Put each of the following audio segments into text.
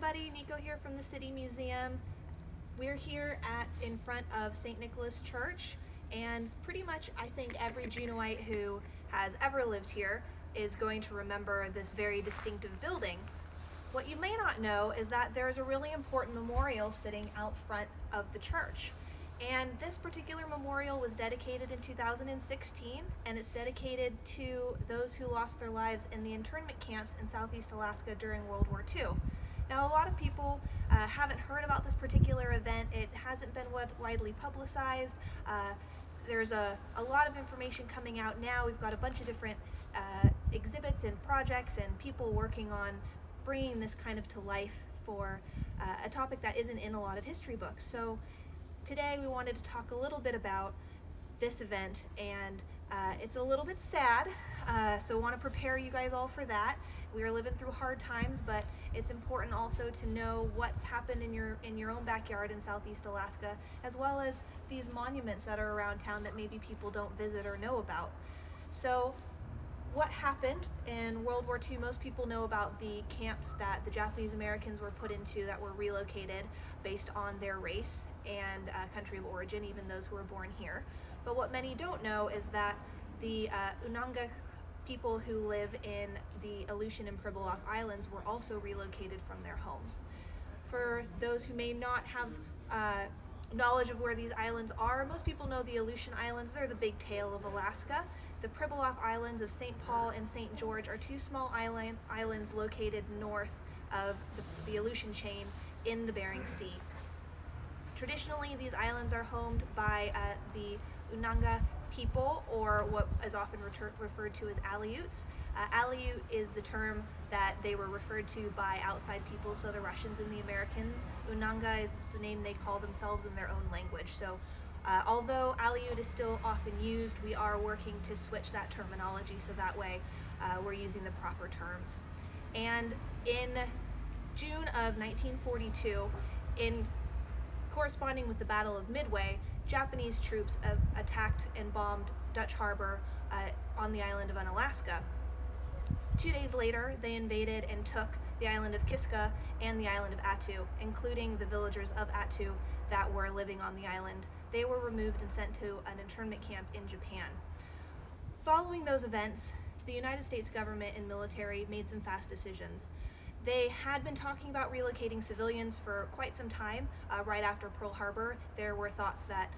everybody, Nico here from the City Museum. We're here in front of St. Nicholas Church, and pretty much I think every Juneauite who has ever lived here is going to remember this very distinctive building. What you may not know is that there's a really important memorial sitting out front of the church. And this particular memorial was dedicated in 2016, and it's dedicated to those who lost their lives in the internment camps in Southeast Alaska during World War II. Now, a lot of people haven't heard about this particular event. It hasn't been widely publicized. There's a lot of information coming out now. We've got a bunch of different exhibits and projects and people working on bringing this kind of to life for a topic that isn't in a lot of history books. So today we wanted to talk a little bit about this event, and it's a little bit sad, so I want to prepare you guys all for that. We are living through hard times, but it's important also to know what's happened in your own backyard in Southeast Alaska, as well as these monuments that are around town that maybe people don't visit or know about. So what happened in World War II? Most people know about the camps that the Japanese Americans were put into that were relocated based on their race and country of origin, even those who were born here. But what many don't know is that the Unangax people who live in the Aleutian and Pribilof Islands were also relocated from their homes. For those who may not have knowledge of where these islands are, most people know the Aleutian Islands. They're the big tail of Alaska. The Pribilof Islands of St. Paul and St. George are two small islands located north of the Aleutian chain in the Bering Sea. Traditionally, these islands are homed by the Unangan people, or what is often referred to as Aleuts. Aleut is the term that they were referred to by outside people, so the Russians and the Americans. Unanga is the name they call themselves in their own language. So although Aleut is still often used, we are working to switch that terminology so that way we're using the proper terms. And in June of 1942, in corresponding with the Battle of Midway, Japanese troops attacked and bombed Dutch Harbor on the island of Unalaska. 2 days later, they invaded and took the island of Kiska and the island of Attu, including the villagers of Attu that were living on the island. They were removed and sent to an internment camp in Japan. Following those events, the United States government and military made some fast decisions. They had been talking about relocating civilians for quite some time. Right after Pearl Harbor, there were thoughts that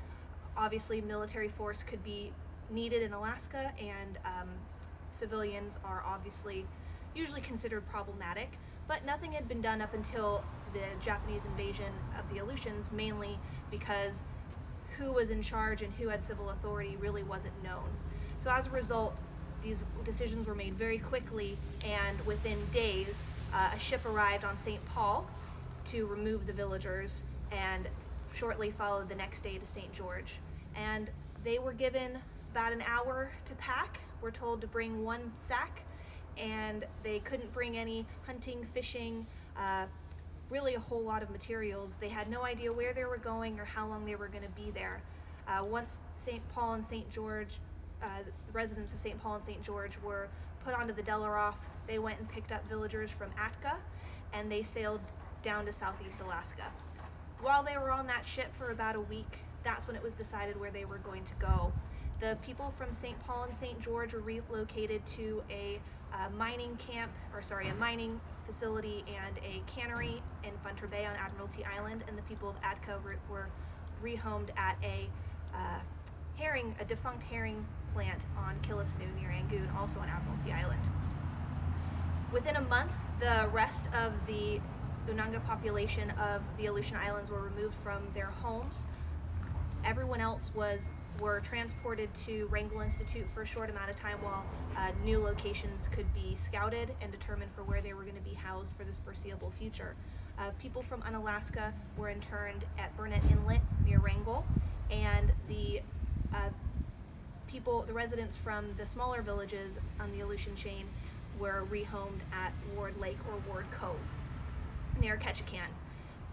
obviously military force could be needed in Alaska, and civilians are obviously usually considered problematic, but nothing had been done up until the Japanese invasion of the Aleutians, mainly because who was in charge and who had civil authority really wasn't known. So as a result, these decisions were made very quickly, and within days, a ship arrived on St. Paul to remove the villagers, and shortly followed the next day to St. George. And they were given about an hour to pack. We're told to bring one sack, and they couldn't bring any hunting, fishing, really a whole lot of materials. They had no idea where they were going or how long they were going to be there. Once St. Paul and St. George, the residents of St. Paul and St. George were put onto the Delaroff, they went and picked up villagers from Atka, and they sailed down to Southeast Alaska. While they were on that ship for about a week, that's when it was decided where they were going to go. The people from St. Paul and St. George were relocated to a mining facility and a cannery in Funter Bay on Admiralty Island, and the people of Atka were rehomed at a defunct herring plant on Killisnoo near Angoon, also on Admiralty Island. Within a month, the rest of the Unangan population of the Aleutian Islands were removed from their homes. Everyone else were transported to Wrangell Institute for a short amount of time while new locations could be scouted and determined for where they were going to be housed for this foreseeable future. People from Unalaska were interned at Burnett Inlet near Wrangell, and the residents from the smaller villages on the Aleutian chain were rehomed at Ward Lake or Ward Cove near Ketchikan.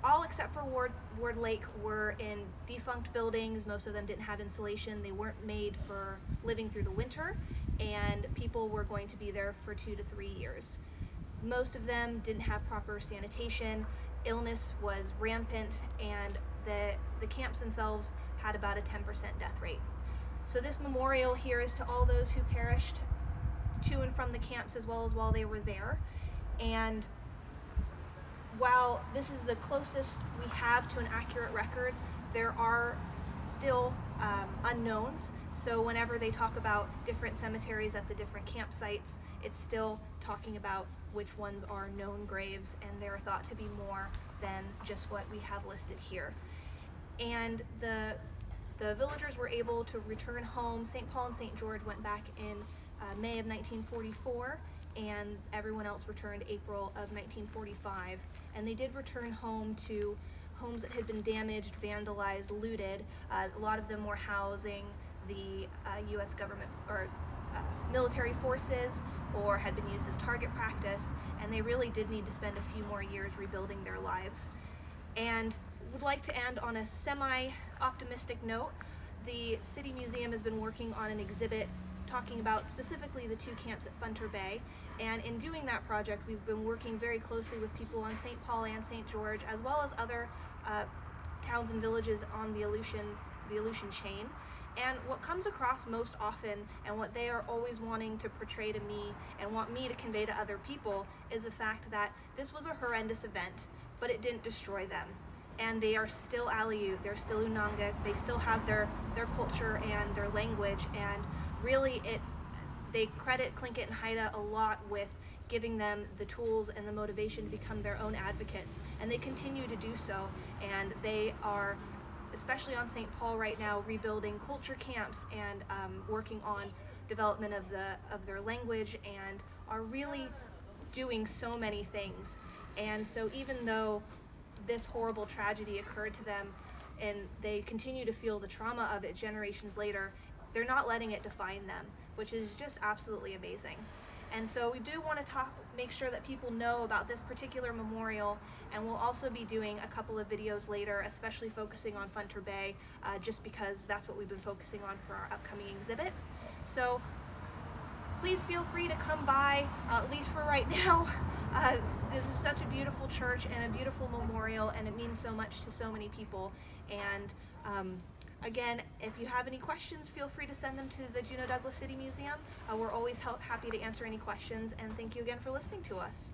All except for Ward Lake were in defunct buildings. Most of them didn't have insulation. They weren't made for living through the winter, and people were going to be there for 2 to 3 years. Most of them didn't have proper sanitation, illness was rampant, and the camps themselves had about a 10% death rate. So this memorial here is to all those who perished to and from the camps as well as while they were there. And while this is the closest we have to an accurate record, there are still unknowns. So whenever they talk about different cemeteries at the different campsites, it's still talking about which ones are known graves, and they're thought to be more than just what we have listed here. And the villagers were able to return home. St. Paul and St. George went back in May of 1944, and everyone else returned April of 1945. And they did return home to homes that had been damaged, vandalized, looted. A lot of them were housing the U.S. government or military forces, or had been used as target practice, and they really did need to spend a few more years rebuilding their lives. And would like to end on a semi-optimistic note. The City Museum has been working on an exhibit talking about specifically the two camps at Funter Bay, and in doing that project we've been working very closely with people on St. Paul and St. George, as well as other towns and villages on the Aleutian chain. And what comes across most often, and what they are always wanting to portray to me and want me to convey to other people, is the fact that this was a horrendous event, but it didn't destroy them. And they are still Aleuts, they're still Unangax, they still have their culture and their language, and really they credit Tlingit and Haida a lot with giving them the tools and the motivation to become their own advocates, and they continue to do so. And they are, especially on St. Paul right now, rebuilding culture camps and working on development of their language, and are really doing so many things. And so even though this horrible tragedy occurred to them and they continue to feel the trauma of it generations later, they're not letting it define them, which is just absolutely amazing. And so we do want to make sure that people know about this particular memorial, and we'll also be doing a couple of videos later, especially focusing on Funter Bay, just because that's what we've been focusing on for our upcoming exhibit. So please feel free to come by, at least for right now. This is such a beautiful church and a beautiful memorial, and it means so much to so many people. And again, if you have any questions, feel free to send them to the Juneau-Douglas City Museum. We're always happy to answer any questions, and thank you again for listening to us.